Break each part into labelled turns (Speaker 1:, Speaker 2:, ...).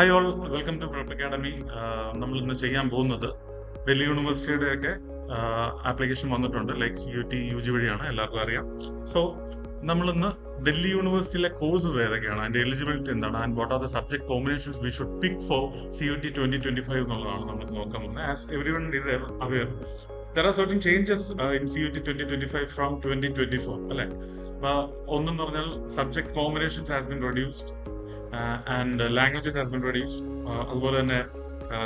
Speaker 1: Hi all, welcome to Prep Academy. നമ്മൾ ഇന്ന് ചെയ്യാൻ പോകുന്നത് ഡൽഹി യൂണിവേഴ്സിറ്റിയുടെ ഒക്കെ ആപ്ലിക്കേഷൻ വന്നിട്ടുണ്ട്. ലൈക്ക് CUT UG വഴിയാണ്, എല്ലാവർക്കും അറിയാം. സോ നമ്മളിന്ന് ഡൽഹി യൂണിവേഴ്സിറ്റിയിലെ കോഴ്സസ് ഏതൊക്കെയാണ്, അതിന്റെ എലിജിബിലിറ്റി എന്താണ്, and what are the subject combinations we should pick for CUT 2025 എന്നുള്ളതാണ് നമ്മൾ നോക്കാൻ പോകുന്നത്. As everyone is aware, there are certain changes in CUT 2025 from 2024 അല്ലെ. ഒന്നെന്ന് പറഞ്ഞാൽ subject combinations has been reduced and languages has been reduced. അതുപോലെ തന്നെ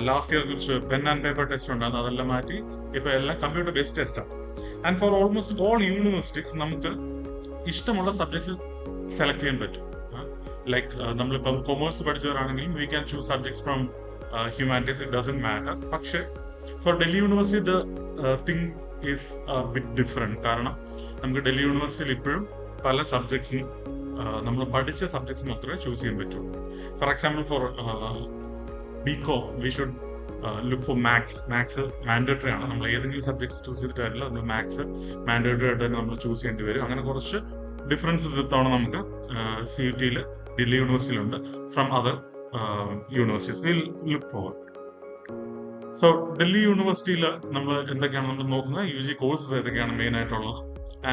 Speaker 1: last year കുറിച്ച് പെൻ ആൻഡ് പേപ്പർ ടെസ്റ്റ് ഉണ്ടായിരുന്നു, അതെല്ലാം മാറ്റി ഇപ്പൊ എല്ലാം കമ്പ്യൂട്ടർ ബേസ്ഡ് ടെസ്റ്റാണ്. And for almost all universities നമുക്ക് ഇഷ്ടമുള്ള സബ്ജക്ട്സ് സെലക്ട് ചെയ്യാൻ പറ്റും. ലൈക്ക് നമ്മളിപ്പം കൊമേഴ്സ് പഠിച്ചവരാണെങ്കിലും we can choose subjects from humanities, it doesn't matter. പക്ഷെ for Delhi university the thing is bit different. കാരണം നമുക്ക് ഡൽഹി യൂണിവേഴ്സിറ്റിയിൽ ഇപ്പോഴും പല സബ്ജക്ട്സിനും നമ്മൾ പഠിച്ച സബ്ജക്ട്സ് മാത്രമേ ചൂസ് ചെയ്യാൻ പറ്റുള്ളൂ. For example, for BCom we should look for maths. Maths mandatory ആണ്. നമ്മൾ ഏതെങ്കിലും സബ്ജക്ട്സ് ചൂസ് ചെയ്തിട്ട് കാര്യമില്ല, നമ്മൾ മാത്സ് മാൻഡേറ്ററി ആയിട്ട് തന്നെ നമ്മൾ ചൂസ് ചെയ്യേണ്ടി വരും. അങ്ങനെ കുറച്ച് ഡിഫറൻസസ് ഇത്തവണ നമുക്ക് CUT-യിൽ ഡൽഹി യൂണിവേഴ്സിറ്റിയിലുണ്ട് from other universities. Will look forward. So Delhi യൂണിവേഴ്സിറ്റിയിൽ നമ്മൾ എന്തൊക്കെയാണ് നമ്മൾ നോക്കുന്നത്, UG കോഴ്സസ് ഏതൊക്കെയാണ് മെയിൻ ആയിട്ടുള്ളത്,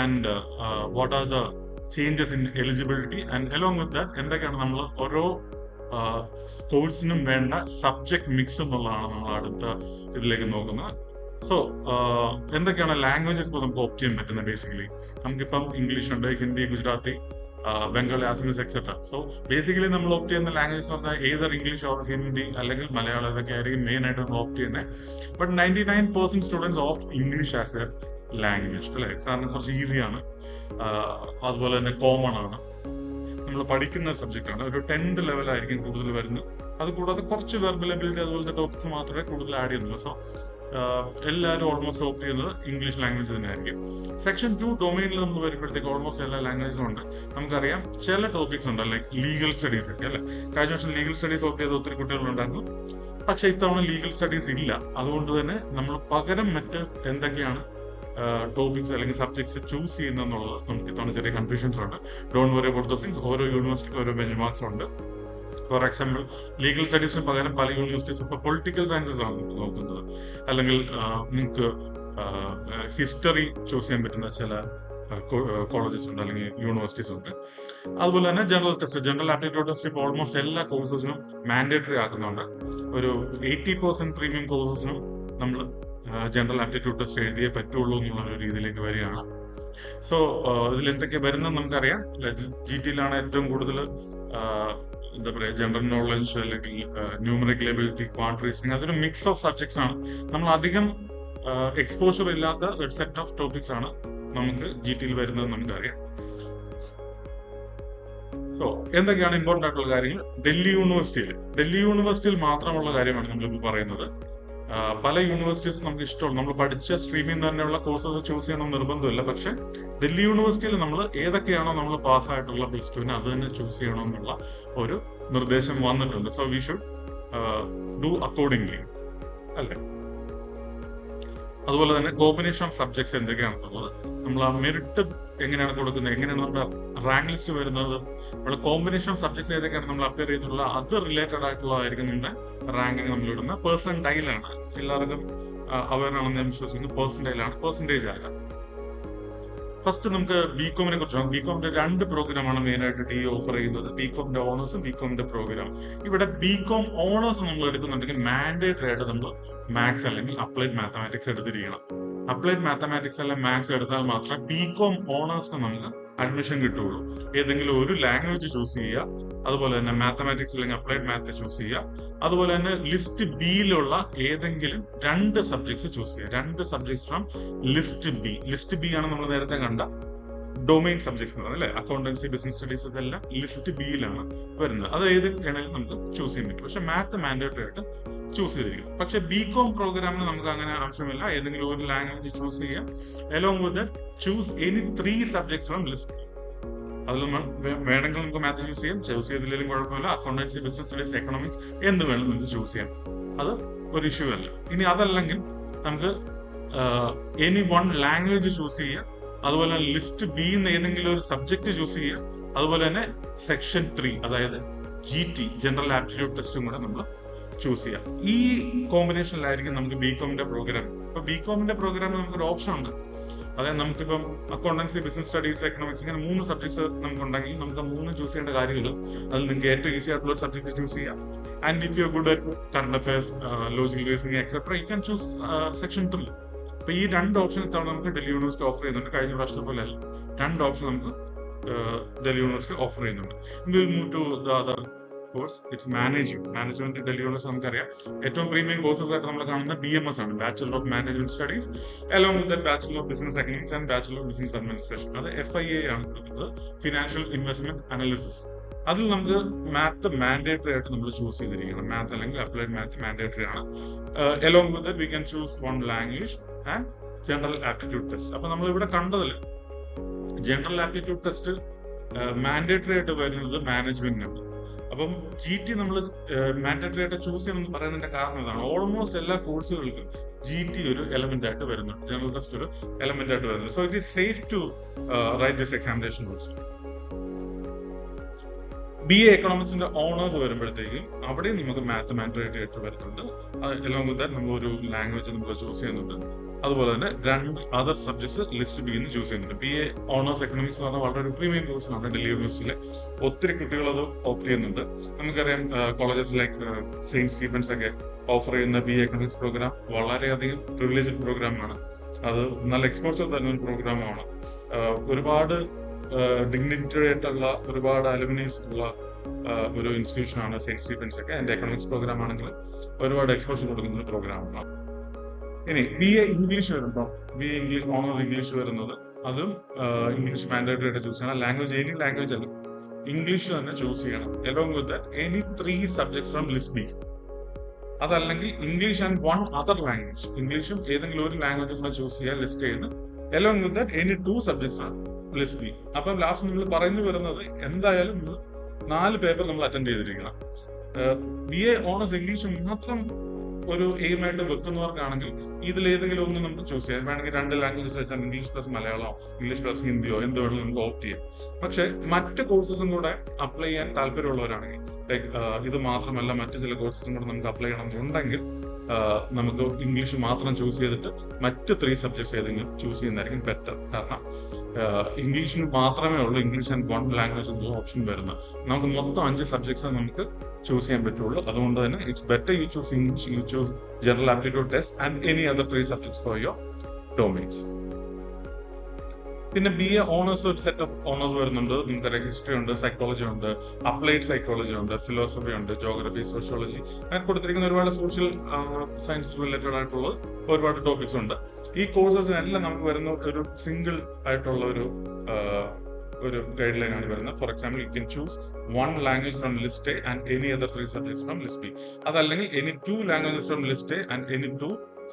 Speaker 1: and what are the changes in eligibility, and along with that എന്തൊക്കെയാണ് നമ്മൾ ഓരോ കോഴ്സിനും വേണ്ട സബ്ജക്ട് മിക്സ് എന്നുള്ളതാണ് നമ്മൾ അടുത്ത ഇതിലേക്ക് നോക്കുന്നത്. സോ എന്തൊക്കെയാണ് ലാംഗ്വേജസ് ഇപ്പോൾ നമുക്ക് ഓപ്റ്റ് ചെയ്യാൻ പറ്റുന്നത്. ബേസിക്കലി നമുക്കിപ്പം ഇംഗ്ലീഷ് ഉണ്ട്, Hindi, Gujarati, Bengali, Assamese etcetera. So basically നമ്മൾ ഓപ്റ്റ് ചെയ്യുന്ന ലാംഗ്വേജ് എന്ന് പറഞ്ഞാൽ ഏതർ ഇംഗ്ലീഷ് ഓർ ഹിന്ദി അല്ലെങ്കിൽ മലയാളം, ഇതൊക്കെ ആയിരിക്കും മെയിൻ ആയിട്ട് നമ്മൾ ഓപ്റ്റ് ചെയ്യുന്നത്. But 99% students opt English as A language അല്ലെ. കാരണം കുറച്ച് ഈസിയാണ്, അതുപോലെ തന്നെ കോമൺ ആണ്, നമ്മൾ പഠിക്കുന്ന സബ്ജക്റ്റ് ആണ്. ഒരു 10th ലെവലായിരിക്കും കൂടുതൽ വരുന്നത്. അതുകൂടാതെ കുറച്ച് വെർബൽ എബിലിറ്റി അതുപോലത്തെ ടോപ്പിക്സ് മാത്രമേ കൂടുതൽ ആഡ് ചെയ്യുന്നുള്ളൂ. സോ എല്ലാവരും ഓൾമോസ്റ്റ് ഓപ്റ്റ് ചെയ്യുന്നത് ഇംഗ്ലീഷ് ലാംഗ്വേജ് തന്നെ ആയിരിക്കും. സെക്ഷൻ 2 ഡൊമൈനിൽ നമ്മൾ വരുമ്പോഴത്തേക്ക് ഓൾമോസ്റ്റ് എല്ലാ ലാംഗ്വേജും ഉണ്ട്. നമുക്കറിയാം ചില ടോപ്പിക്സ് ഉണ്ട്, ലൈക്ക് ലീഗൽ സ്റ്റഡീസ് ഒക്കെ അല്ലെ. കഴിഞ്ഞ വർഷം ലീഗൽ സ്റ്റഡീസ് ഓപ്റ്റ് ചെയ്ത ഒത്തിരി കുട്ടികളുണ്ടായിരുന്നു. പക്ഷെ ഇത്തവണ ലീഗൽ സ്റ്റഡീസ് ഇല്ല. അതുകൊണ്ട് തന്നെ നമ്മൾ പകരം മറ്റ് എന്തൊക്കെയാണ് ടോപ്പിക്സ് അല്ലെങ്കിൽ സബ്ജക്ട്സ് ചൂസ് ചെയ്യുന്നതെന്നുള്ളത് നമുക്ക് ഇത്തവണ ചെറിയ കൺഫ്യൂഷൻസ് ഉണ്ട്. Don't worry about those things. ഓരോ യൂണിവേഴ്സിറ്റിക്കും ഓരോ ബെഞ്ച് മാർക്സ് ഉണ്ട്. ഫോർ എക്സാമ്പിൾ, ലീഗൽ സ്റ്റഡീസിന് പകരം പല യൂണിവേഴ്സിറ്റീസ് ഇപ്പോൾ പൊളിറ്റിക്കൽ സയൻസസ് ആണ് നോക്കുന്നത്. അല്ലെങ്കിൽ നിങ്ങൾക്ക് ഹിസ്റ്ററി ചൂസ് ചെയ്യാൻ പറ്റുന്ന ചില കോളേജസ് ഉണ്ട് അല്ലെങ്കിൽ യൂണിവേഴ്സിറ്റീസ് ഉണ്ട്. അതുപോലെ തന്നെ general test, general aptitude test ഇപ്പോൾ ഓൾമോസ്റ്റ് എല്ലാ കോഴ്സസിനും മാൻഡേറ്ററി ആക്കുന്നുണ്ട്. ഒരു 80% പ്രീമിയം കോഴ്സസിനും നമ്മൾ ജനറൽ ആപ്റ്റിറ്റ്യൂഡ് ടെസ്റ്റ് എഴുതിയേ പറ്റുള്ളൂ എന്നുള്ള ഒരു രീതിയിലേക്ക് വരികയാണ്. സോ ഇതിൽ എന്തൊക്കെ വരുന്നത് നമുക്കറിയാം. GT-യിലാണ് ഏറ്റവും കൂടുതൽ എന്താ പറയുക, ജനറൽ നോളജ് അല്ലെങ്കിൽ ന്യൂമറിക്കൽ എബിലിറ്റി, ക്വാണ്ട് റീസണിങ്, അതൊരു മിക്സ് ഓഫ് സബ്ജക്ട്സ് ആണ്. നമ്മൾ അധികം എക്സ്പോഷർ ഇല്ലാത്ത ഒരു സെറ്റ് ഓഫ് ടോപ്പിക്സ് ആണ് നമുക്ക് GT-യിൽ വരുന്നത് നമുക്കറിയാം. സോ എന്തൊക്കെയാണ് ഇമ്പോർട്ടന്റ് ആയിട്ടുള്ള കാര്യങ്ങൾ ഡൽഹി യൂണിവേഴ്സിറ്റിയിൽ മാത്രമുള്ള കാര്യമാണ് നമ്മളിപ്പോൾ പറയുന്നത്. പല യൂണിവേഴ്സിറ്റീസും നമുക്ക് ഇഷ്ടമുള്ള നമ്മൾ പഠിച്ച സ്ട്രീമിൽ നിന്ന് തന്നെയുള്ള കോഴ്സസ് ചൂസ് ചെയ്യണം നിർബന്ധമില്ല. പക്ഷെ ഡൽഹി യൂണിവേഴ്സിറ്റിയിൽ നമ്മൾ ഏതൊക്കെയാണോ നമ്മൾ പാസ്സായിട്ടുള്ള +2 അത് തന്നെ ചൂസ് ചെയ്യണം എന്നുള്ള ഒരു നിർദ്ദേശം വന്നിട്ടുണ്ട്. So we should do accordingly അല്ലേ. അതുപോലെ തന്നെ കോമ്പിനേഷൻ ഓഫ് സബ്ജക്ട്സ് എന്തൊക്കെയാണെന്നുള്ളത്, നമ്മൾ ആ മെറിറ്റ് എങ്ങനെയാണ് കൊടുക്കുന്നത്, എങ്ങനെയാണ് നമ്മുടെ റാങ്ക് ലിസ്റ്റ് വരുന്നത്, നമ്മുടെ കോമ്പിനേഷൻ ഓഫ് സബ്ജക്ട്സ് ഏതൊക്കെയാണ് നമ്മൾ അപ്പിയർ ചെയ്തിട്ടുള്ള അത് റിലേറ്റഡ് ആയിട്ടുള്ളതായിരിക്കും നമ്മുടെ റാങ്കിങ് നമ്മൾ ഇടുന്ന. പെർസെന്റൈലാണ്, എല്ലാവർക്കും അവയർ ആണെന്ന് ഞാൻ വിശ്വസിക്കുന്നു. പെർസെന്റേജ് ആകാം. ഫസ്റ്റ് നമുക്ക് BCom-നെ കുറിച്ചാണ്. BCom-ന്റെ 2 പ്രോഗ്രാമാണ് മെയിൻ ആയിട്ട് DE ഓഫർ ചെയ്യുന്നത്, BCom-ന്റെ ഓണേഴ്സും BCom-ന്റെ പ്രോഗ്രാം. ഇവിടെ BCom ഓണേഴ്സ് നമ്മൾ എടുക്കുന്നുണ്ടെങ്കിൽ മാൻഡേറ്ററി ആയിട്ട് നമ്മൾ മാത്സ് അല്ലെങ്കിൽ അപ്ലൈഡ് മാത്തമാറ്റിക്സ് എടുത്തിരിക്കണം. അപ്ലൈഡ് മാത്തമാറ്റിക്സ് അല്ലെങ്കിൽ മാത്സ് എടുത്താൽ മാത്രമേ BCom ഓണേഴ്സിന് നമുക്ക് അഡ്മിഷൻ കിട്ടുള്ളൂ. ഏതെങ്കിലും ഒരു ലാംഗ്വേജ് ചൂസ് ചെയ്യുക, അതുപോലെ തന്നെ മാത്തമാറ്റിക്സ് അല്ലെങ്കിൽ അപ്ലൈഡ് മാത്ത് ചൂസ് ചെയ്യുക. അതുപോലെ തന്നെ ലിസ്റ്റ് ബിയിലുള്ള ഏതെങ്കിലും 2 സബ്ജക്ട്സ് ചൂസ് ചെയ്യുക. 2 സബ്ജക്ട്സ് ഫ്രം ലിസ്റ്റ് ബി ആണ് നമ്മൾ നേരത്തെ കണ്ട ഡൊമൈൻ സബ്ജക്ട്സ് എന്ന് പറയുന്നത് അല്ലെ. അക്കൗണ്ടൻസി, ബിസിനസ് സ്റ്റഡീസ്, ഇതെല്ലാം ലിസ്റ്റ് ബിയിലാണ് വരുന്നത്. അത് ഏത് വേണമെങ്കിലും നമുക്ക് ചൂസ് ചെയ്യാൻ പറ്റും. പക്ഷെ മാത്ത് മാൻഡേറ്ററി ആയിട്ട് ചൂസ് ചെയ്തിരിക്കും. പക്ഷെ BCom പ്രോഗ്രാമിന് നമുക്ക് അങ്ങനെ ആവശ്യമില്ല. ഏതെങ്കിലും ഒരു ലാംഗ്വേജ് ചൂസ് ചെയ്യാം. Along with that choose any 3 subjects from list. അതിൽ വേണമെങ്കിൽ നമുക്ക് മാത്ത് ചൂസ് ചെയ്തില്ലെങ്കിലും കുഴപ്പമില്ല. അക്കൗണ്ടൻസി, ബിസിനസ് സ്റ്റഡീസ്, എക്കണോമിക്സ് എന്ത് വേണം നമുക്ക് ചൂസ് ചെയ്യാം. അത് ഒരു ഇഷ്യൂ അല്ല. ഇനി അതല്ലെങ്കിൽ നമുക്ക് എനി 1 ലാംഗ്വേജ് ചൂസ് ചെയ്യാം. അതുപോലെ തന്നെ ലിസ്റ്റ് ബിന്ന് ഏതെങ്കിലും ഒരു സബ്ജക്ട് ചൂസ് ചെയ്യുക. അതുപോലെ തന്നെ സെക്ഷൻ 3, അതായത് GT ജനറൽ ആപ്റ്റിറ്റ്യൂഡ് ടെസ്റ്റും കൂടെ നമ്മൾ ചൂസ് ചെയ്യാം. ഈ കോമ്പിനേഷനിലായിരിക്കും നമുക്ക് ബികോമിന്റെ പ്രോഗ്രാം. ഇപ്പൊ ബികോമിന്റെ പ്രോഗ്രാമിൽ നമുക്കൊരു ഓപ്ഷൻ ഉണ്ട്. അതായത് നമുക്കിപ്പം അക്കൗണ്ടൻസി, ബിസിനസ് സ്റ്റഡീസ്, എക്കണോമിക്സ്, ഇങ്ങനെ 3 സബ്ജക്ട്സ് നമുക്കുണ്ടെങ്കിൽ നമുക്ക് 3 ചൂസ് ചെയ്യേണ്ട കാര്യമില്ല. അതിൽ നിങ്ങൾക്ക് ഏറ്റവും ഈസി ആയിട്ടുള്ള ഒരു സബ്ജക്ട് ചൂസ് ചെയ്യാം. And if you good at current affairs, logical reasoning etcetera, U can choose section 3. അപ്പൊ ഈ 2 ഓപ്ഷൻ ഇത്തവണ നമുക്ക് ഡൽഹി യൂണിവേഴ്സിറ്റി ഓഫർ ചെയ്യുന്നുണ്ട്. കഴിഞ്ഞ പ്രാവശ്യം പോലെ അല്ല, 2 ഓപ്ഷൻ നമുക്ക് ഡൽഹി യൂണിവേഴ്സിറ്റി ഓഫർ ചെയ്യുന്നുണ്ട്. Will move to the other course. It's management. Delhi university നമുക്കറിയാം ഏറ്റവും പ്രീമിയം കോഴ്സസ് ആയിട്ട് നമ്മൾ കാണുന്ന BMS ആണ്, bachelor of management studies, along with bachelor of business economics and bachelor of business administration. അത് FIA ആണ് കൊടുക്കുന്നത്, ഫിനാൻഷ്യൽ ഇൻവെസ്റ്റ്മെന്റ് അനാലിസിസ്. അതിൽ നമുക്ക് മാത്ത് മാൻഡേറ്ററി ആയിട്ട് നമ്മൾ ചൂസ് ചെയ്തിരിക്കണം. മാത്ത് അല്ലെങ്കിൽ അപ്ലൈഡ് മാത്ത് മാൻഡേറ്ററി ആണ്. Along with V can choose 1 language and general aptitude test. അപ്പൊ നമ്മൾ ഇവിടെ കണ്ടതിൽ ജനറൽ ആപ്റ്റിറ്റ്യൂഡ് ടെസ്റ്റ് മാൻഡേറ്ററി ആയിട്ട് വരുന്നത് മാനേജ്മെന്റിനാണ്. അപ്പം GT നമ്മൾ മാൻഡേറ്ററി ആയിട്ട് ചൂസ് ചെയ്യണമെന്ന് പറയുന്നതിന്റെ കാരണം ഇതാണ്. ഓൾമോസ്റ്റ് എല്ലാ കോഴ്സുകൾക്കും GT ഒരു എലമെന്റ് ആയിട്ട് വരുന്നുണ്ട്, ജനറൽ ടെസ്റ്റ് ഒരു എലമെന്റ് ആയിട്ട് വരുന്നുണ്ട്. So it is safe to write this examination also. BA എക്കണോമിക്സിന്റെ ഓണേഴ്സ് വരുമ്പോഴത്തേക്കും അവിടെയും നമുക്ക് മാത്ത് മാൻഡേറ്ററി ആയിട്ട് വരുന്നുണ്ട്. എല്ലാം വിത്ത് നമ്മൾ ഒരു ലാംഗ്വേജ് നമ്മൾ ചൂസ് ചെയ്യുന്നുണ്ട്. അതുപോലെ തന്നെ 2 other subjects list bin choose ചെയ്യുന്നുണ്ട്. BA ഓണേഴ്സ് എക്കണോമിക്സ് എന്ന് പറഞ്ഞാൽ വളരെ ഒരു പ്രീമിയം കോഴ്സാണ്. ഡൽഹി യൂണിവേഴ്സിറ്റിയിലെ ഒത്തിരി കുട്ടികൾ അത് ഓപ്റ്റ് ചെയ്യുന്നുണ്ട്. നമുക്കറിയാം കോളേജസ് ലൈക്ക് സെയിന്റ് സ്റ്റീഫൻസ് ഒക്കെ ഓഫർ ചെയ്യുന്ന BA എക്കണോമിക്സ് പ്രോഗ്രാം വളരെയധികം പ്രിവിലേജ്ഡ് പ്രോഗ്രാമാണ്. അത് നല്ല എക്സ്പോഷർ തരുന്ന ഒരു പ്രോഗ്രാമാണ്. ഒരുപാട് ഡിഗ്നിറ്ററി ആയിട്ടുള്ള ഒരുപാട് അലുമിനീസ് ഉള്ള ഒരു ഇൻസ്റ്റിറ്റ്യൂഷൻ ആണ് സെയിന്റ് സ്റ്റീഫൻസ് ഒക്കെ. അതിന്റെ എക്കണോമിക്സ് പ്രോഗ്രാം ആണെങ്കിൽ ഒരുപാട് എക്സ്പോഷർ കൊടുക്കുന്ന ഒരു പ്രോഗ്രാമാണ്. ഇനി BA ഇംഗ്ലീഷ് വരുമ്പോൾ BA ഇംഗ്ലീഷ് ഓണർ ഇംഗ്ലീഷ് വരുന്നത് അതും ഇംഗ്ലീഷ് മാൻഡേറ്ററി ആയിട്ട് ചൂസ് ചെയ്യണം. ലാംഗ്വേജ് എനി ലാംഗ്വേജ് അല്ല, ഇംഗ്ലീഷ് തന്നെ ചൂസ് ചെയ്യണം. Along with any 3 subjects from list B. അതല്ലെങ്കിൽ ഇംഗ്ലീഷ് ആൻഡ് 1 അതർ ലാംഗ്വേജ്, ഇംഗ്ലീഷും ഏതെങ്കിലും ഒരു ലാംഗ്വേജ് ചൂസ് ചെയ്യാൻ ലിസ്റ്റ് ചെയ്യുന്നു. Along with any 2 subjects from list B. അപ്പം ലാസ്റ്റ് നിങ്ങൾ പറഞ്ഞു വരുന്നത് എന്തായാലും 4 പേപ്പർ നമ്മൾ അറ്റൻഡ് ചെയ്തിരിക്കണം. BA ഓണേഴ്സ് ഇംഗ്ലീഷ് മാത്രം ഒരു എയിമായിട്ട് വെക്കുന്നവർക്കാണെങ്കിൽ ഇതിലേതെങ്കിലും ഒന്ന് നമുക്ക് ചൂസ് ചെയ്യാം. വേണമെങ്കിൽ 2 ലാംഗ്വേജസ് വെച്ചാൽ ഇംഗ്ലീഷ് പ്ലസ് മലയാളമോ ഇംഗ്ലീഷ് പ്ലസ് ഹിന്ദിയോ എന്ത് വേണമെങ്കിലും നമുക്ക് ഓപ്റ്റ് ചെയ്യാം. പക്ഷെ മറ്റ് കോഴ്സസും കൂടെ അപ്ലൈ ചെയ്യാൻ താല്പര്യമുള്ളവരാണെങ്കിൽ, ലൈക്ക് ഇത് മാത്രമല്ല മറ്റു ചില കോഴ്സസും കൂടെ നമുക്ക് അപ്ലൈ ചെയ്യണമെന്നുണ്ടെങ്കിൽ നമുക്ക് ഇംഗ്ലീഷ് മാത്രം ചൂസ് ചെയ്തിട്ട് മറ്റ് 3 സബ്ജക്ട്സ് ഏതെങ്കിലും ചൂസ് ചെയ്യുന്നതായിരിക്കും ബെറ്റർ. കാരണം ഇംഗ്ലീഷിന് മാത്രമേ ഉള്ളൂ ഇംഗ്ലീഷ് ആൻഡ് 1 ലാംഗ്വേജ് ഓപ്ഷൻ വരുന്നത്. നമുക്ക് മൊത്തം 5 സബ്ജക്ട്സ് നമുക്ക് ചൂസ് ചെയ്യാൻ പറ്റുള്ളൂ. അതുകൊണ്ട് തന്നെ it's better you choose English, you choose general aptitude test and any other 3 subjects for your domains. പിന്നെ BA ഓണേഴ്സ് ഒരു സെറ്റ് ഓഫ് ഓണേഴ്സ് വരുന്നുണ്ട്. നിങ്ങൾക്ക് ഹിസ്റ്ററി ഉണ്ട്, സൈക്കോളജി ഉണ്ട്, അപ്ലൈഡ് സൈക്കോളജി ഉണ്ട്, ഫിലോസഫി ഉണ്ട്, ജോഗ്രഫി, സോഷ്യോളജി, അങ്ങനെ കൊടുത്തിരിക്കുന്ന ഒരുപാട് സോഷ്യൽ സയൻസ് റിലേറ്റഡ് ആയിട്ടുള്ള ഒരുപാട് ടോപ്പിക്സ് ഉണ്ട്. ഈ കോഴ്സസിനെല്ലാം നമുക്ക് വരുന്ന ഒരു സിംഗിൾ ആയിട്ടുള്ള ഒരു ഗൈഡ് ലൈൻ ആണ് വരുന്നത്. For example, you can choose 1 language from list A and any other 3 subjects from list B. അതല്ലെങ്കിൽ any 2 languages from list A and any 2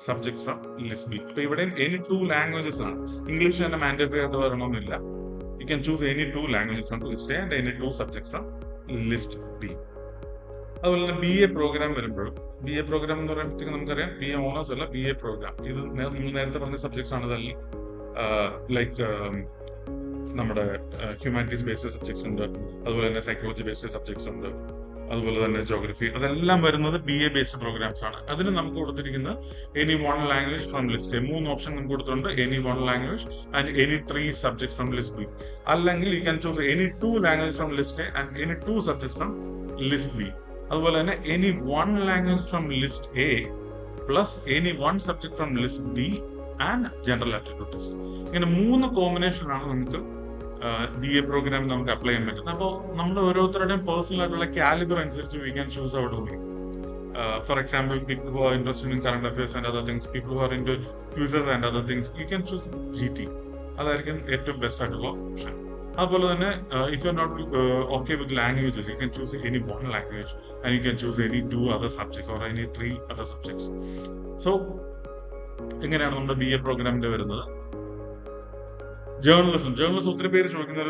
Speaker 1: subjects from list B. ഇപ്പൊ ഇവിടെ എനി 2 ലാംഗ്വേജസ് ആണ്. English തന്നെ mandatory ആയിട്ട് വരണമെന്നില്ല. You can choose any 2 languages from list A and any 2 subjects from list B. അതുപോലെ തന്നെ BA program വരുമ്പോഴും, BA programme എന്ന് പറയുമ്പോഴത്തേക്ക് നമുക്കറിയാം BA ഓണേഴ്സ് അല്ല, BA പ്രോഗ്രാം. ഇത് നമ്മൾ നേരത്തെ പറഞ്ഞ സബ്ജക്ട്സ് ആണ്. ഇതല്ല ലൈക്ക് നമ്മുടെ ഹ്യൂമാനിറ്റീസ് ബേസ്ഡ് സബ്ജക്ട്സ് ഉണ്ട്, അതുപോലെ തന്നെ സൈക്കോളജി ബേസ്ഡ് സബ്ജക്ട്സ് ഉണ്ട്, അതുപോലെ തന്നെ ജോഗ്രഫി. അതെല്ലാം വരുന്നത് BA ബേസ്ഡ് പ്രോഗ്രാംസ് ആണ്. അതിന് നമുക്ക് കൊടുത്തിരിക്കുന്ന any 1 language from list A. 3 option നമുക്ക് കൊടുത്തിട്ടുണ്ട്. Any 1 language and any 3 subjects from list B. അല്ലെങ്കിൽ you can choose any 2 language from list A and any 2 subjects from list B. അതുപോലെ തന്നെ any 1 language from list A plus any 1 subject from list B and general aptitude test. ഇങ്ങനെ 3 കോമ്പിനേഷനാണ് നമുക്ക് BA programme നമുക്ക് apply ചെയ്യാൻ പറ്റുന്നത്. അപ്പോൾ നമ്മൾ ഓരോരുത്തരുടെയും പേഴ്സണൽ ആയിട്ടുള്ള കാലിബർ അനുസരിച്ച് we can choose our domain. For example, people who are interested in current affairs and other things, people who are into quizzes and other things, you can choose GT. അതായിരിക്കും ഏറ്റവും best ആയിട്ടുള്ള option. അതുപോലെ തന്നെ if you are not okay with languages, you can choose any 1 language and you can choose any 2 other subjects or any 3 other subjects. So ഇങ്ങനെയാണ് നമ്മുടെ BA പ്രോഗ്രാമിന്റെ വരുന്നത്. Journalism ഒത്തിരി പേര് ചോദിക്കുന്ന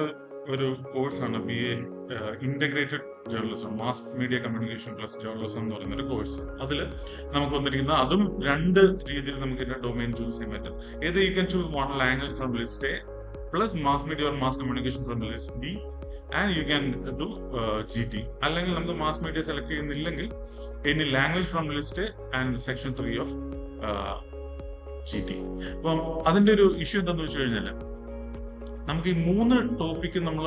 Speaker 1: ഒരു കോഴ്സാണ് BA integrated journalism, mass media communication plus journalism എന്ന് പറയുന്ന ഒരു കോഴ്സ്. അതിൽ നമുക്ക് വന്നിരിക്കുന്ന അതും 2 രീതിയിൽ നമുക്ക് ഇതിന്റെ ഡൊമൈൻ ചൂസ് ചെയ്യാൻ പറ്റും. ഏത് U can choose 1 language from list A plus mass media or mass communication from list B, and you can do GT. അല്ലെങ്കിൽ നമുക്ക് മാസ് മീഡിയ സെലക്ട് ചെയ്യുന്നില്ലെങ്കിൽ any language from list A and section 3 of GT. അപ്പം അതിന്റെ ഒരു issue എന്താണെന്ന് വെച്ച് കഴിഞ്ഞാൽ നമുക്ക് ഈ 3 ടോപ്പിക്ക് നമ്മൾ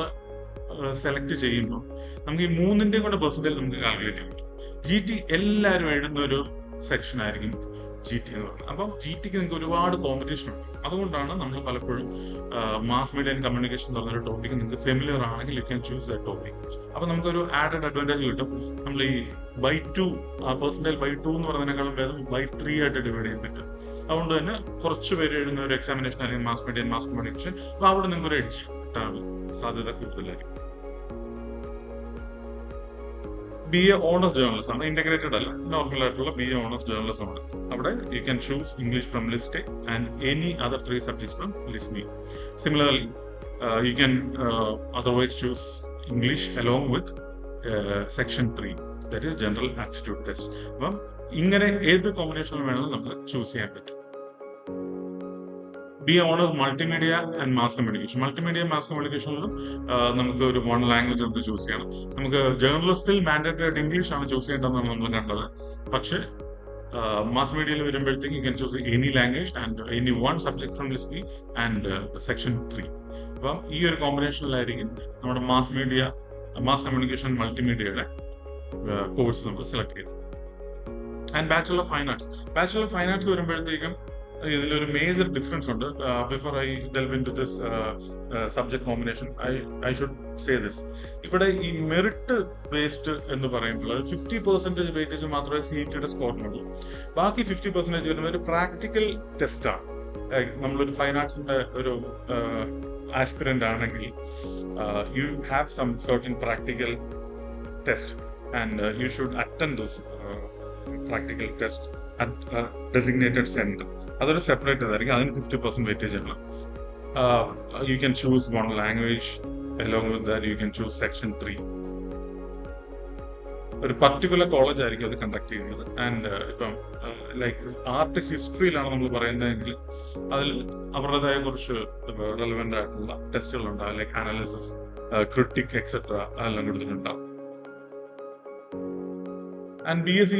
Speaker 1: സെലക്ട് ചെയ്യുമ്പോൾ നമുക്ക് ഈ 3ന്റെയും കൂടെ പെർസെന്റേജ് നമുക്ക് കാൽക്കുലേറ്റ് ചെയ്യാൻ പറ്റും. GT എല്ലാവരും എഴുതുന്ന ഒരു സെക്ഷൻ ആയിരിക്കും GT എന്ന് പറയുന്നത്. അപ്പം GTക്ക് നിങ്ങൾക്ക് ഒരുപാട് കോമ്പറ്റീഷൻ ഉണ്ട്. അതുകൊണ്ടാണ് നമ്മൾ പലപ്പോഴും മാസ് മീഡിയ ആൻഡ് കമ്മ്യൂണിക്കേഷൻ എന്ന് പറഞ്ഞൊരു ടോപ്പിക്ക് നിങ്ങൾക്ക് ഫെമിലിയർ ആണെങ്കിൽ U can choose the topic. അപ്പൊ നമുക്കൊരു ആഡഡ് അഡ്വാൻറ്റേജ് കിട്ടും. നമ്മൾ ഈ ബൈ 2 പെർസെന്റേജ് ബൈ 2 എന്ന് പറയുന്നതിനേക്കാളും ഭേദം ബൈ 3 ആയിട്ട് ഡിവൈഡ് ചെയ്യാൻ പറ്റും. അതുകൊണ്ട് തന്നെ കുറച്ച് പേര് എഴുതുന്ന ഒരു എക്സാമിനേഷൻ ആയിരിക്കും മാസ് മീഡിയ മാസ് കമ്മ്യൂണിക്കേഷൻ. അപ്പൊ അവിടെ നിങ്ങൾക്ക് ഒരു എഡ്ജ് കിട്ടാൻ സാധ്യത കൂടുതലായിരിക്കും. BA ഓണേഴ്സ് ജേർണലിസം ആണ്, ഇന്റഗ്രേറ്റഡ് അല്ല, നോർമൽ ആയിട്ടുള്ള BA ഓണേഴ്സ് ജേർണലിസം ആണ്. അവിടെ U can choose English from list A and any other 3 subjects from list B. Similarly you can otherwise choose English along with section 3, that is general aptitude test. അപ്പം ഇങ്ങനെ ഏത് കോമ്പിനേഷനിൽ വേണമെങ്കിലും നമുക്ക് choose ചെയ്യാൻ പറ്റും. BA honours multimedia and mass communication. Multimedia mass കമ്മ്യൂണിക്കേഷനിലും നമുക്ക് ഒരു 1 ലാംഗ്വേജ് നമുക്ക് ചൂസ് ചെയ്യണം. നമുക്ക് ജേർണലിസ്റ്റിൽ മാൻഡേറ്ററി ആയിട്ട് ഇംഗ്ലീഷ് ആണ് ചൂസ് ചെയ്യേണ്ടതെന്നാണ് നമ്മൾ കണ്ടത്. പക്ഷെ മാസ് മീഡിയയിൽ വരുമ്പോഴത്തേക്ക് you can choose any language and any 1 subject from list B and section 3. അപ്പം ഈ ഒരു കോമ്പിനേഷനിലായിരിക്കും നമ്മുടെ മാസ് കമ്മ്യൂണിക്കേഷൻ മൾട്ടിമീഡിയയുടെ കോഴ്സ് നമ്മൾ സെലക്ട് ചെയ്തത്. And bachelor of fine arts. Bachelor of fine arts വരുമ്പോഴത്തേക്കും ഇതിലൊരു മേജർ ഡിഫറൻസ് ഉണ്ട്. Before I delve into this subject combination I should say this. ഇവിടെ ഈ മെറിറ്റ് ബേസ്ഡ് എന്ന് പറയുമ്പോൾ 50% വെയിറ്റേജ് മാത്രമേ CET-യുടെ സ്കോറിനുള്ളൂ. ബാക്കി 50% വരുന്ന ഒരു പ്രാക്ടിക്കൽ ടെസ്റ്റാണ്. നമ്മളൊരു ഫൈൻ ആർട്സിന്റെ ഒരു ആസ്പിറന്റ് ആണെങ്കിൽ you have some certain practical test and you should attend those practical test at designated centre. അതൊരു സെപ്പറേറ്റ് ആയിരിക്കും. അതിന് 50% വെയിറ്റേജ് ആണ്. You can choose 1 language along with that you can choose section 3. ഒരു particular college ആയിരിക്കും അത് conduct ചെയ്യുന്നത്. And ഇപ്പം like art ഹിസ്റ്ററിയിലാണ് നമ്മൾ പറയുന്നതെങ്കിൽ അതിൽ അവരുടേതായ കുറച്ച് റെലവെന്റ് ആയിട്ടുള്ള ടെസ്റ്റുകൾ ഉണ്ടാവും. ലൈക്ക് അനാലിസിസ്, ക്രിട്ടിക് എക്സെട്ര അതെല്ലാം കൊടുത്തിട്ടുണ്ടാവും. ആൻഡ് BSc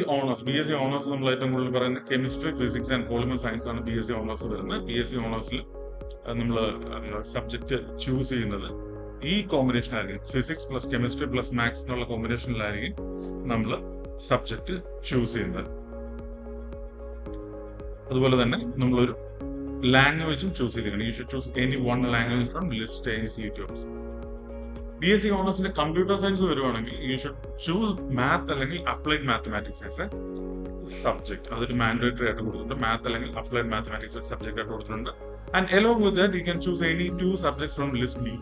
Speaker 1: ഓണേഴ്സ് നമ്മൾ ഏറ്റവും കൂടുതൽ പറയുന്നത് chemistry, physics and polymer science ആണ് BSc ഓണേഴ്സ് വരുന്നത്. BSc ഓണേഴ്സിൽ നമ്മൾ സബ്ജക്ട് ചൂസ് ചെയ്യുന്നത് ഈ കോമ്പിനേഷൻ ആയിരിക്കും. Physics plus chemistry plus maths എന്നുള്ള കോമ്പിനേഷനിലായിരിക്കും നമ്മൾ സബ്ജക്ട് ചൂസ് ചെയ്യുന്നത്. അതുപോലെ തന്നെ നമ്മളൊരു ലാംഗ്വേജും ചൂസ് ചെയ്തിരിക്കണം. You should choose any 1 language from list A CET. BSc ഓണേഴ്സിന്റെ കമ്പ്യൂട്ടർ സയൻസ് വരുവാണെങ്കിൽ യു ഷുഡ് ചൂസ് മാത്ത് അല്ലെങ്കിൽ applied mathematics as a subject. അതൊരു മാൻഡേറ്ററി ആയിട്ട് കൊടുത്തിട്ടുണ്ട്. മാത്ത് അല്ലെങ്കിൽ അപ്ലൈഡ് മാത്തമാറ്റിക്സ് ഒരു സബ്ജക്ട് ആയിട്ട് കൊടുത്തിട്ടുണ്ട്. And along with that you can choose any 2 subjects from list B.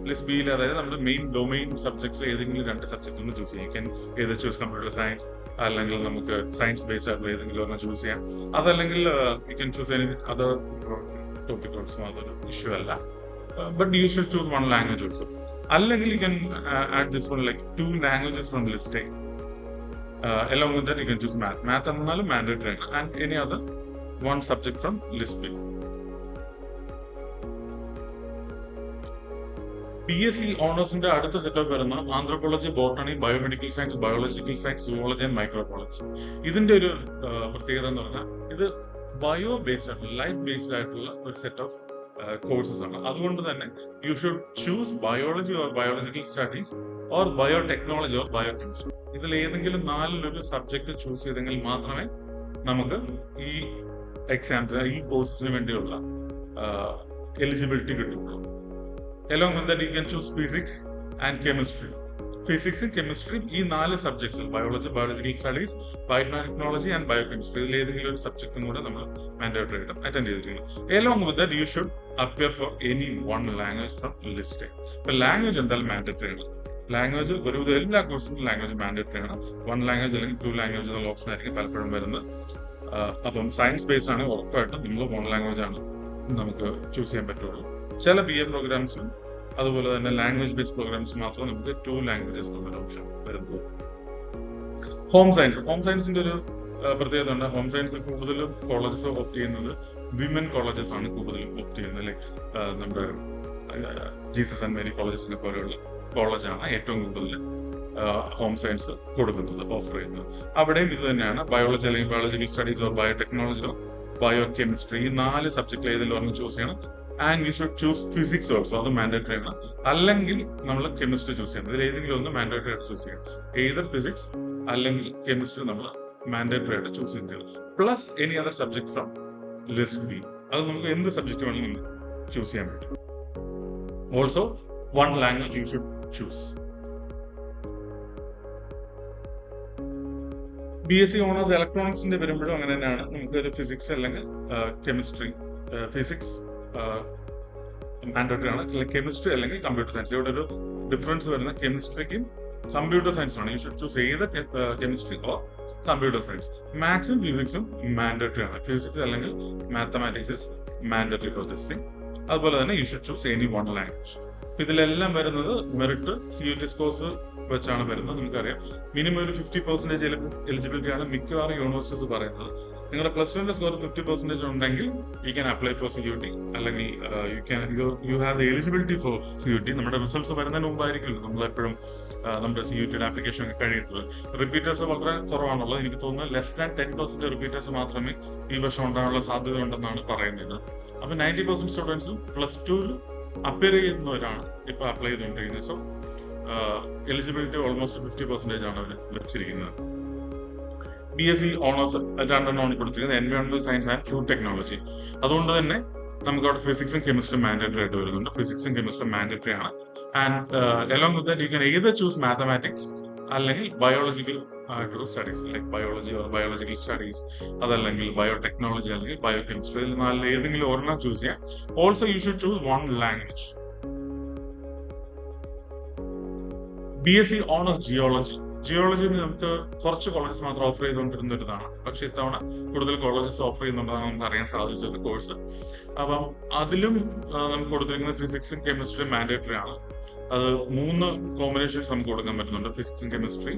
Speaker 1: List ബിയിൽ അതായത് നമ്മുടെ മെയിൻ ഡൊമൈൻ സബ്ജക്ട്സ് ഏതെങ്കിലും 2 സബ്ജക്ട് ഒന്ന് ചൂസ് ചെയ്യാം. യു ക്യാൻ ഏത് ചൂസ് കമ്പ്യൂട്ടർ സയൻസ്, അല്ലെങ്കിൽ നമുക്ക് സയൻസ് ബേസ്ഡ് ആയിട്ടുള്ള ഏതെങ്കിലും ഒരെണ്ണം ചൂസ് ചെയ്യാം. അതല്ലെങ്കിൽ U can choose any other topic also. അതൊരു ഇഷ്യൂ അല്ല. But you should choose 1 language also. അല്ലെങ്കിൽ you can add this one like 2 languages from list A. Along with that you can choose math. Math എന്നാലും mandatory ആണ്. And any other 1 subject from list B. BSc ഓണേഴ്സിന്റെ അടുത്ത setup വരുന്ന anthropology, botany, biomedical science, biological science, zoology and microbiology. ഇതിന്റെ ഒരു പ്രത്യേകത എന്ന് പറഞ്ഞാൽ ഇത് ബയോ ബേസ്ഡ് ആയിട്ടുള്ള ലൈഫ് ബേസ്ഡ് ആയിട്ടുള്ള ഒരു സെറ്റ് ഓഫ് കോഴ്സസ് ആണ്. അതുകൊണ്ട് തന്നെ U should choose biology or biological studies or biotechnology or biochemistry. ഇതിൽ ഏതെങ്കിലും 4 സബ്ജക്ട് ചൂസ് ചെയ്തെങ്കിൽ മാത്രമേ നമുക്ക് ഈ എക്സാംസിന് ഈ കോഴ്സിന് വേണ്ടിയുള്ള എലിജിബിലിറ്റി കിട്ടുള്ളൂ. Along with that you can choose physics and chemistry. Physics, chemistry, ഈ 4 സബ്ജക്ട്സിൽ biology, biological studies, biotechnology and biochemistry ഇതിൽ ഏതെങ്കിലും ഒരു സബ്ജക്റ്റും കൂടെ നമ്മൾ മാൻഡേറ്ററി ആയിട്ട് അറ്റൻഡ് ചെയ്തിരിക്കണം. Along with that you should appear for any 1 language from list A. ഇപ്പൊ ലാംഗ്വേജ് എന്തായാലും മാൻഡേറ്ററി ആണ്. ലാംഗ്വേജ് ഒരുവിധം എല്ലാ കോഴ്സിനും ലാംഗ്വേജ് മാൻഡേറ്ററി ആണ്. 1 ലാംഗ്വേജ് അല്ലെങ്കിൽ 2 ലാംഗ്വേജ് എന്നുള്ള ഓപ്ഷൻ ആയിരിക്കും പലപ്പോഴും വരുന്നത്. അപ്പം സയൻസ് ബേസ്ഡ് ആണ് ഉറപ്പായിട്ടും നമ്മൾ 1 ലാംഗ്വേജ് ആണ് നമുക്ക് ചൂസ് ചെയ്യാൻ പറ്റുള്ളൂ. ചില BA പ്രോഗ്രാംസും അതുപോലെ തന്നെ ലാംഗ്വേജ് ബേസ്ഡ് പ്രോഗ്രാംസ് മാത്രം നമുക്ക് 2 ലാംഗ്വേജസ് എന്നുള്ള ഓപ്ഷൻ വരുന്നത്. ഹോം സയൻസിന്റെ ഒരു പ്രത്യേകത ഉണ്ട്. ഹോം സയൻസ് കൂടുതലും കോളേജസ് ഓപ്റ്റ് ചെയ്യുന്നത് വിമൻ കോളേജസ് ആണ് കൂടുതലും ഓപ്റ്റ് ചെയ്യുന്നത്. ലൈക്ക് നമ്മുടെ ജീസസ് ആൻഡ് മേരി കോളേജസിനെ പോലെയുള്ള കോളേജാണ് ഏറ്റവും കൂടുതൽ ഹോം സയൻസ് കൊടുക്കുന്നത്, ഓഫർ ചെയ്യുന്നത്. അവിടെയും ഇത് തന്നെയാണ്. ബയോളജി അല്ലെങ്കിൽ ബയോളജിക്കൽ സ്റ്റഡീസ് ഓർ ബയോടെക്നോളജിയോ ബയോ കെമിസ്ട്രി, ഈ 4 സബ്ജക്റ്റിൽ ഏതെങ്കിലും ഒരെണ്ണം ചൂസ് ചെയ്യണം. And you should choose physics also, അത് മാൻഡേറ്ററി ആണ്. അല്ലെങ്കിൽ നമ്മൾ കെമിസ്ട്രി ചൂസ് ചെയ്യണം. ഇതിൽ ഏതെങ്കിലും ഒന്ന് മാൻഡേറ്ററി ആയിട്ട് ചൂസ് ചെയ്യണം. ഏതർ ഫിസിക്സ് അല്ലെങ്കിൽ കെമിസ്ട്രി നമ്മൾ മാൻഡേറ്ററി ആയിട്ട് ചൂസ് ചെയ്യണം. Plus any other subject from list B, അത് നമുക്ക് എന്ത് സബ്ജക്ട് വേണമെങ്കിലും ചൂസ് ചെയ്യാൻ പറ്റും. Also 1 language you should choose. BSc honours ഇലക്ട്രോണിക്സിന്റെ വരുമ്പോഴും അങ്ങനെ തന്നെയാണ്. നമുക്ക് ഒരു ഫിസിക്സ് അല്ലെങ്കിൽ കെമിസ്ട്രി, ഫിസിക്സ് മാൻഡേറ്ററി ആണ്, കെമിസ്ട്രി അല്ലെങ്കിൽ കമ്പ്യൂട്ടർ സയൻസ്. ഇവിടെ ഒരു ഡിഫറൻസ് വരുന്ന കെമിസ്ട്രിക്കും കമ്പ്യൂട്ടർ സയൻസ് ആണ്. യു ഷുഡ് ചൂസ് ഏത് കെമിസ്ട്രി ഓർ കമ്പ്യൂട്ടർ സയൻസ്. മാത്സും ഫിസിക്സും മാൻഡേറ്ററി ആണ്. ഫിസിക്സ് അല്ലെങ്കിൽ mathematics is mandatory for this thing. അതുപോലെ തന്നെ U should choose any 1 language. ഇതിലെല്ലാം വരുന്നത് മെറിറ്റ് CUT സ്കോഴ്സ് വെച്ചാണ് വരുന്നത്. നമുക്കറിയാം മിനിമം ഒരു 50% എലിജിബിലിറ്റി ആണ് മിക്കവാറും യൂണിവേഴ്സിറ്റീസ് പറയുന്നത്. നിങ്ങളുടെ +2 സ്കോർ 50% ഉണ്ടെങ്കിൽ you can apply for CUT, അല്ലെങ്കിൽ you have the eligibility four CUT. നമ്മുടെ റിസൾട്ട്സ് വരുന്നതിന് മുമ്പായിരിക്കുമല്ലോ നമ്മളെപ്പോഴും നമ്മുടെ CUT കഴിയുന്നത്. റിപ്പീറ്റേഴ്സ് വളരെ കുറവാണുള്ളത്. എനിക്ക് തോന്നുന്നത് ലെസ് ദാൻ 10% റിപ്പീറ്റേഴ്സ് മാത്രമേ ഈ വർഷം ഉണ്ടാകാനുള്ള സാധ്യത ഉണ്ടെന്നാണ് പറയുന്നത്. അപ്പൊ 90% സ്റ്റുഡൻസും +2 അപ്പിയർ ചെയ്യുന്നവരാണ് ഇപ്പൊ അപ്ലൈ ചെയ്തുകൊണ്ടിരിക്കുന്നത്. സോ എലിജിബിലിറ്റി ഓൾമോസ്റ്റ് 50% ആണ് അവർ വെച്ചിരിക്കുന്നത്. BSc ഓണേഴ്സ് 2 കൊടുത്തിരിക്കുന്നത് എൻവയോൺമെന്റൽ സയൻസ് ആൻഡ് ഫുഡ് ടെക്നോളജി. അതുകൊണ്ട് തന്നെ നമുക്ക് അവിടെ ഫിസിക്സും കെമിസ്ട്രിയും മാൻഡേറ്ററി ആയിട്ട് വരുന്നുണ്ട്. ഫിസിക്സും കെമിസ്ട്രിയും മാൻഡേറ്ററി ആണ്. And along with that you can either choose mathematics അല്ലെങ്കിൽ ബയോളജിക്കൽ ആയിട്ടുള്ള studies like biology or biological studies, അതല്ലെങ്കിൽ ബയോടെക്നോളജി അല്ലെങ്കിൽ ബയോ കെമിസ്ട്രി. ഇതിൽ 4 ഏതെങ്കിലും ഒരെണ്ണം ചൂസ് ചെയ്യാം. Also you should choose 1 language. BSc honours geology നമുക്ക് കുറച്ച് കോളേജസ് മാത്രം ഓഫർ ചെയ്തുകൊണ്ടിരുന്ന ഒരു ഇതാണ്. പക്ഷെ ഇത്തവണ കൂടുതൽ കോളേജസ് ഓഫർ ചെയ്യുന്നുണ്ടെന്ന് നമുക്ക് അറിയാൻ സാധിച്ചത് കോഴ്സ്. അപ്പം അതിലും നമുക്ക് കൊടുത്തിരിക്കുന്നത് ഫിസിക്സും കെമിസ്ട്രിയും മാൻഡേറ്ററി ആണ്. അത് 3 കോമ്പിനേഷൻസ് നമുക്ക് കൊടുക്കാൻ പറ്റുന്നുണ്ട്. ഫിസിക്സും chemistry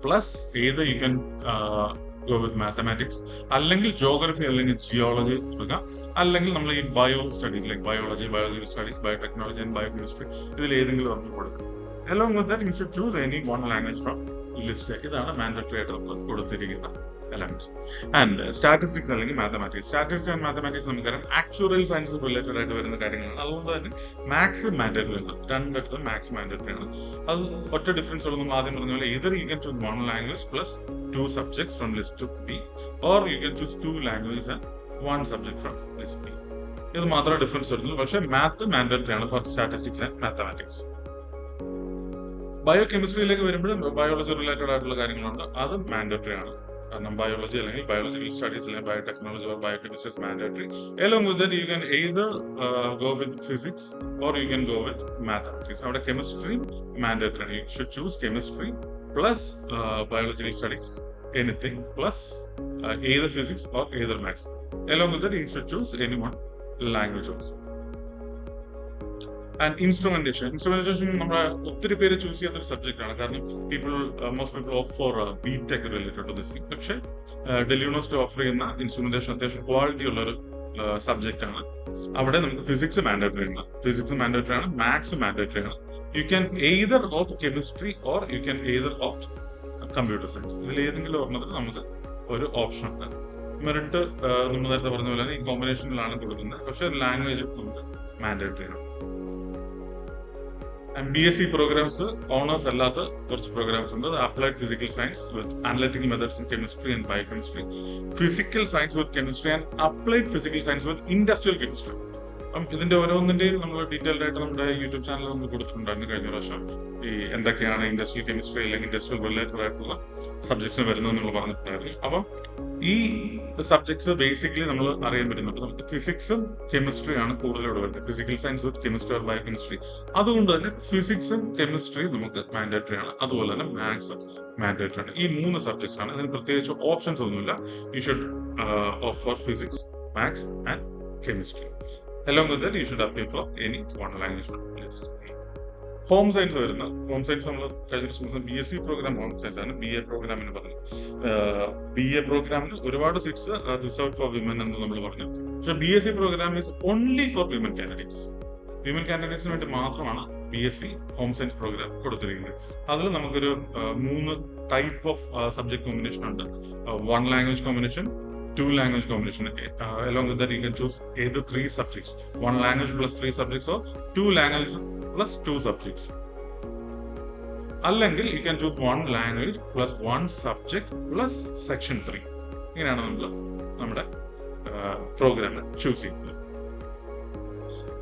Speaker 1: plus you can go with mathematics, അല്ലെങ്കിൽ ജോഗ്രഫി അല്ലെങ്കിൽ ജിയോളജി കൊടുക്കാം, അല്ലെങ്കിൽ നമ്മൾ ഈ bio studies like biology, biological studies, biotechnology and bio chemistry ഇതിൽ ഏതെങ്കിലും ഒന്ന് കൊടുക്കാം. Along with that, you should choose any 1 language from list. ഇതാണ് മാൻഡേറ്ററി ആയിട്ട് നമ്മൾ കൊടുത്തിരിക്കുന്ന എലമെന്റ്സ്. ആൻഡ് സ്റ്റാറ്റിസ്റ്റിക്സ് അല്ലെങ്കിൽ മാത്തമാറ്റിക്സ്. സ്റ്റാറ്റിസ്റ്റിക്സ് ആൻഡ് മാത്തമാറ്റിക്സ് നമുക്കറിയാം ആക്ച്വറൽ സയൻസ് റിലേറ്റഡ് ആയിട്ട് വരുന്ന കാര്യങ്ങളാണ്. അതുകൊണ്ട് തന്നെ മാത്സ് മാൻഡേറ്ററി ആണ്. 2 മാത്സ് മാൻഡേറ്ററി ആണ്. അത് ഒറ്റ ഡിഫറൻസ് ഉള്ളൂ. നമ്മൾ ആദ്യം പറഞ്ഞ പോലെ either you can choose 1 language plus 2 subjects from list B, or you can choose 2 languages and 1 subject from list B. ഇത് മാത്രമേ ഡിഫറൻസ് വരുന്നുള്ളൂ. പക്ഷേ മാത്ത് മാൻഡേറ്ററി ആണ് ഫോർ സ്റ്റാറ്റിസ്റ്റിക്സ് ആൻഡ് മാത്തമാറ്റിക്സ്. ബയോ കെമിസ്ട്രിയിലേക്ക് വരുമ്പോൾ ബയോളജി റിലേറ്റഡ് ആയിട്ടുള്ള കാര്യങ്ങളുണ്ട്. അത് മാൻഡേറ്ററി ആണ്. കാരണം ബയോളജി അല്ലെങ്കിൽ ബയോളജിക്കൽ സ്റ്റഡീസ് അല്ലെങ്കിൽ biotechnology or bio chemistry is mandatory. Along with that, you can either go with physics or you can go with mathematics. അവിടെ കെമിസ്ട്രി മാൻഡേറ്ററി ആണ്. You should choose chemistry plus biological studies, anything plus either physics or either maths. Along with that, you should choose any 1 language also. And instrumentation നമ്മുടെ ഒത്തിരി പേര് ചൂസ് ചെയ്യാത്തൊരു subject ആണ്. കാരണം most people of for BTech related to this thing. പക്ഷേ Delhi university offer ചെയ്യുന്ന instrumentation അത്യാവശ്യം ക്വാളിറ്റി ഉള്ള ഒരു സബ്ജക്റ്റ് ആണ്. അവിടെ നമുക്ക് ഫിസിക്സ് മാൻഡേറ്ററി ആണ്, മാത്സ് മാൻഡേറ്ററി ആണ്. You can either opt chemistry or you can either opt computer science. ഇതിൽ ഏതെങ്കിലും ഒരെണ്ണത്തിൽ നമുക്ക് ഒരു ഓപ്ഷൻ ഉണ്ട്. മെറിറ്റ് നമ്മൾ നേരത്തെ പറഞ്ഞ പോലെ ഈ കോമ്പിനേഷനിലാണ് കൊടുക്കുന്നത്. പക്ഷെ ലാംഗ്വേജ് നമുക്ക് മാൻഡേറ്ററി ആണ്. BSc പ്രോഗ്രാംസ് ഓണേഴ്സ് അല്ലാത്ത കുറച്ച് പ്രോഗ്രാംസ് ഉണ്ട്. Applied physical science with analytical methods in chemistry and biochemistry, physical science with chemistry and applied physical science with industrial chemistry. അപ്പം ഇതിന്റെ ഓരോന്നിന്റെയും നമ്മൾ ഡീറ്റെയിൽഡ് ആയിട്ട് നമ്മുടെ യൂട്യൂബ് ചാനലിൽ നമ്മൾ കൊടുത്തിട്ടുണ്ടായിരുന്നു കഴിഞ്ഞ പ്രാവശ്യം. ഈ എന്തൊക്കെയാണ് ഇൻഡസ്ട്രിയൽ കെമിസ്ട്രി അല്ലെങ്കിൽ ഇൻഡസ്ട്രിയൽ റിലേറ്റഡ് ആയിട്ടുള്ള സബ്ജക്ട്സ് വരുന്നത് നമ്മൾ പറഞ്ഞിട്ടുണ്ടായിരുന്നു. അപ്പം ഈ സബ്ജക്ട്സ് ബേസിക്കലി നമ്മൾ അറിയാൻ പറ്റുന്നുണ്ട്. നമുക്ക് ഫിസിക്സും കെമിസ്ട്രിയാണ് കൂടുതലോട് വരുന്നത്. Physical science with chemistry or bio chemistry. അതുകൊണ്ട് തന്നെ ഫിസിക്സും കെമിസ്ട്രിയും നമുക്ക് മാൻഡേറ്ററി ആണ്. അതുപോലെ തന്നെ മാത്സും മാൻഡേറ്ററി ആണ്. ഈ 3 സബ്ജക്ട്സ് ആണ്. ഇതിന് പ്രത്യേകിച്ച് ഓപ്ഷൻസ് ഒന്നുമില്ല. You should opt for physics, maths and chemistry. Along with that, you should apply for any 1 language from the list. Home science വരുന്ന നമ്മൾ കഴിഞ്ഞ ദിവസം BSc പ്രോഗ്രാം ഹോം സയൻസ് ആണ്. BA പ്രോഗ്രാമിന് പറഞ്ഞു. BA പ്രോഗ്രാമിന് ഒരുപാട് സീറ്റ്സ് റിസർവ് ഫോർ വിമൻ എന്ന് നമ്മൾ പറഞ്ഞു. പക്ഷെ BSc program is only for women candidates. Women കാൻഡിഡേറ്റ്സിന് വേണ്ടി മാത്രമാണ് BSc ഹോം സയൻസ് പ്രോഗ്രാം കൊടുത്തിരിക്കുന്നത്. അതിൽ നമുക്കൊരു 3 ടൈപ്പ് ഓഫ് സബ്ജക്ട് കോമ്പിനേഷൻ ഉണ്ട്. 1 language combination, 2 language combination. Along with that, you can choose either 3 subjects, 1 language plus 3 subjects, or 2 language plus 2 subjects. അല്ലെങ്കിൽ you can choose 1 language plus 1 subject plus section 3. ഇങ്ങനെയാണ് നമ്മൾ നമ്മുടെ programme choose ചെയ്യുന്നത്.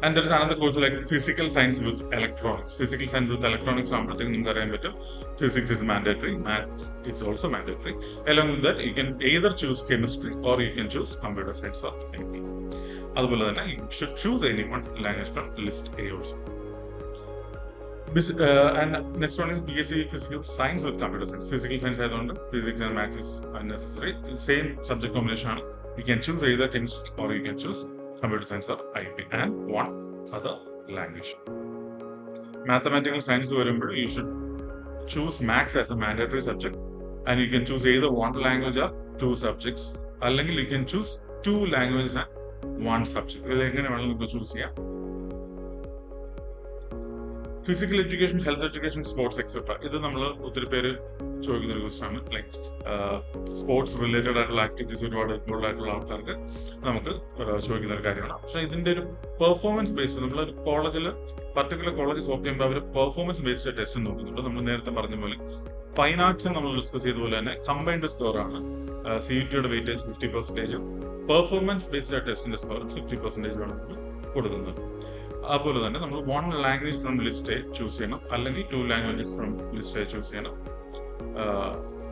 Speaker 1: And there is another course like physical science with electronics. Physical science with electronics ആകുമ്പോഴത്തേക്കും നിങ്ങൾക്ക് അറിയാൻ പറ്റും physics is mandatory, maths is also mandatory. Along with that, you can either choose chemistry or you can choose computer science or IT. അതുപോലെ തന്നെ you should choose any one language from list A also. And next one is BSc Physical Science with Computer Science. Physical Science ആയതുകൊണ്ട് physics and maths is unnecessary. Same subject combination ആണ്. You can choose either chemistry or you can choose computer science or IT and 1 other language. Mathematical science വരുമ്പോൾ you should choose maths as a mandatory subject and you can choose either 1 language or 2 subjects. അല്ലെങ്കിൽ you can choose 2 languages and 1 subject. ഇത് എങ്ങനെ വേണമെങ്കിലും നിങ്ങൾക്ക് choose ചെയ്യാം. Physical education, health education, sports etcetera, ഇത് നമ്മൾ ഒത്തിരി പേര് ചോദിക്കുന്ന ഒരു ക്വസ്റ്റ്യൻ ആണ്. ലൈക്ക് സ്പോർട്സ് റിലേറ്റഡ് ആയിട്ടുള്ള ആക്ടിവിറ്റീസ് ഒരുപാട് ഇൻവോൾവ് ആയിട്ടുള്ള ആൾക്കാർക്ക് നമുക്ക് ചോദിക്കുന്ന ഒരു കാര്യമാണ്. പക്ഷെ ഇതിന്റെ ഒരു പെർഫോമൻസ് ബേസ്ഡ്, നമ്മളൊരു കോളേജിൽ പർട്ടിക്കുലർ കോളേജ് ഓപ്റ്റ് ചെയ്യുമ്പോൾ അവർ പെർഫോമൻസ് ബേസ്ഡ് ടെസ്റ്റ് നോക്കുന്നുണ്ട്. നമ്മൾ നേരത്തെ പറഞ്ഞ പോലെ ഫൈൻ ആർട്സ് നമ്മൾ ഡിസ്കസ് ചെയ്ത പോലെ തന്നെ കമ്പൈൻഡ് സ്കോർ ആണ്. CUT വെയിറ്റേജ് 50%, പെർഫോമൻസ് ബേസ്ഡ് ടെസ്റ്റിന്റെ സ്കോർ 50% ആണ് നമ്മൾ കൊടുക്കുന്നത്. അതുപോലെ തന്നെ നമ്മൾ 1 language from list A choose ചെയ്യണം, അല്ലെങ്കിൽ 2 languages from list A choose ചെയ്യണം.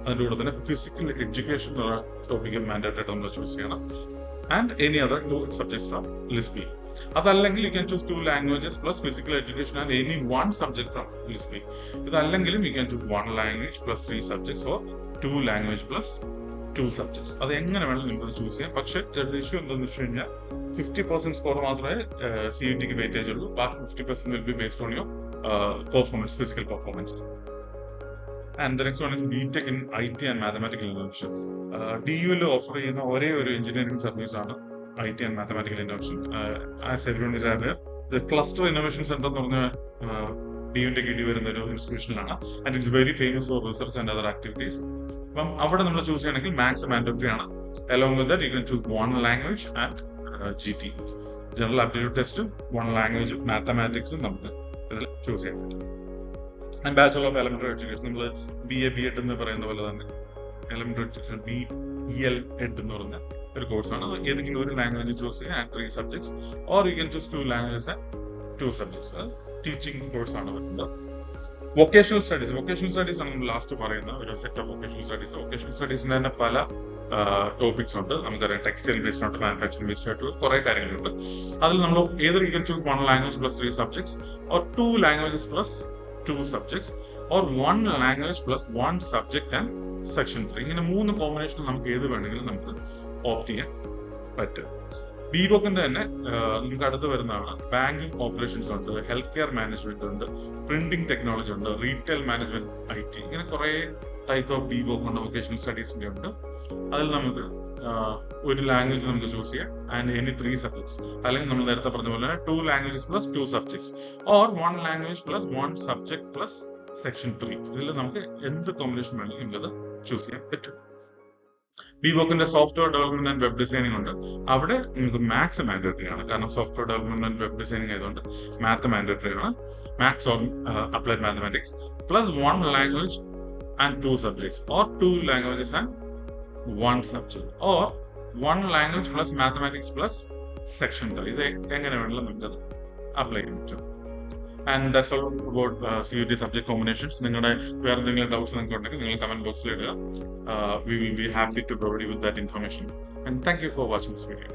Speaker 1: അതിൻ്റെ കൂടെ തന്നെ ഫിസിക്കൽ എഡ്യൂക്കേഷൻ എന്നുള്ള ടോപ്പിക്ക് മാൻഡേറ്ററി ആയിട്ട് നമ്മൾ ചൂസ് ചെയ്യണം. And any other 2 subjects from list B. അതല്ലെങ്കിൽ you can choose 2 languages plus physical education and any 1 subject from list B. ഇതല്ലെങ്കിലും you can choose 1 language plus 3 subjects or 2 language plus 2 subjects. അത് എങ്ങനെ വേണമെങ്കിലും നിങ്ങൾക്ക് choose ചെയ്യാം. പക്ഷെ issue എന്താണെന്ന് വെച്ച് കഴിഞ്ഞാൽ 50% സ്കോർ മാത്രമേ CUTക്ക് വെയിറ്റേജ് ഉള്ളൂ. ബാക്കി 50% will be based on your performance, physical performance. And the next one is BTech in IT and Mathematical Innovation. DUൽ ഓഫർ ചെയ്യുന്ന ഒരേ ഒരു എഞ്ചിനീയറിംഗ് സർവീസ് ആണ് IT and Mathematical Innovation. As everyone is aware, the Cluster Innovation Center എന്ന് പറഞ്ഞ DUന്റെ കീഴിൽ വരുന്ന ഒരു ഇൻസ്റ്റിറ്റ്യൂഷനിലാണ്. And it's very famous for research and other activities. അപ്പം അവിടെ നമ്മൾ ചൂസ് ചെയ്യണമെങ്കിൽ മാത്സ് മാൻഡേറ്ററി ആണ്. Along with that, you can choose 1 language and GT, general aptitude ടെസ്റ്റും 1 language മാത്തമാറ്റിക്സും നമുക്ക് ഇതിൽ ചൂസ് ചെയ്യാൻ പറ്റും. And bachelor of elementary education, നമ്മൾ BA B.Ed എന്ന് പറയുന്ന പോലെ തന്നെ എലമെന്ററി എഡ്യൂക്കേഷൻ BEL.Ed എന്ന് പറഞ്ഞ ഒരു കോഴ്സാണ്. ഏതെങ്കിലും ഒരു ലാംഗ്വേജ് ചൂസ് ചെയ്യാം and 3 subjects, or you can choose 2 languages and 2 subjects. Teaching കോഴ്സാണ് വരുന്നത്. വൊക്കേഷണൽ സ്റ്റഡീസ് ആണ് നമ്മൾ ലാസ്റ്റ് പറയുന്ന ഒരു set of vocational studies. Vocational സ്റ്റഡീസിന്റെ തന്നെ പല ടോപ്പിക്സ് ഉണ്ട്. നമുക്കറിയാം ടെക്സ്റ്റൈൽ ബേസ്ഡ് ആയിട്ട്, മാനുഫാക്ചറിംഗ് ബേസ്ഡ് ആയിട്ട് കുറെ കാര്യങ്ങളുണ്ട്. അതിൽ നമ്മൾ ഏതൊരു you can choose 1 language plus 3 subjects, or 2 languages plus 2 subjects, or 1 language plus 1 subject and section 3. ഇങ്ങനെ 3 കോമ്പിനേഷൻ നമുക്ക് ഏത് വേണമെങ്കിലും നമുക്ക് ഓപ്റ്റ് ചെയ്യാൻ പറ്റും. BVOCന്റെ തന്നെ നമുക്ക് അടുത്ത് വരുന്നതാണ് ബാങ്കിങ് ഓപ്പറേഷൻസ് ഉണ്ട്, ഹെൽത്ത് കെയർ മാനേജ്മെന്റ് ഉണ്ട്, പ്രിന്റിംഗ് ടെക്നോളജി ഉണ്ട്, റീറ്റെയിൽ മാനേജ്മെന്റ് IT. ഇങ്ങനെ കുറെ ടൈപ്പ് ഓഫ് BVOC ഉണ്ട്, വൊക്കേഷണൽ സ്റ്റഡീസിന്റെ ഉണ്ട്. അതിൽ നമുക്ക് ഒരു ലാംഗ്വേജ് നമുക്ക് ചൂസ് ചെയ്യാം ആൻഡ് എനി 3 subjects, അല്ലെങ്കിൽ നമ്മൾ നേരത്തെ പറഞ്ഞ പോലെ 2 languages plus 2 subjects, or 1 language plus 1 subject plus section 3. ഇതിൽ നമുക്ക് എന്ത് കോമ്പിനേഷൻ വേണമെങ്കിലും അത് ചൂസ് ചെയ്യാൻ പറ്റും. BVOCന്റെ software development and web designing ഉണ്ട്. അവിടെ നിങ്ങൾക്ക് മാത്സ് മാൻഡേറ്ററി ആണ്. കാരണം software development and web designing ആയതുകൊണ്ട് മാത്സ് മാൻഡേറ്ററി ആണ്. Maths or applied mathematics plus 1 language and 2 subjects, or 2 languages and 1 subject, or 1 language plus mathematics plus section 3. ഇത് എങ്ങനെ വേണമെങ്കിലും നമുക്ക് അപ്ലൈ ചെയ്യാൻ പറ്റും. And that's all about CUT subject combinations. നിങ്ങളുടെ വേറെ എന്തെങ്കിലും ഡൗട്ട്സ് നിങ്ങൾക്ക് ഉണ്ടെങ്കിൽ നിങ്ങൾ കമന്റ് ബോക്സിൽ ഇടുക. We will be happy to provide you with that information. And thank you for watching this video.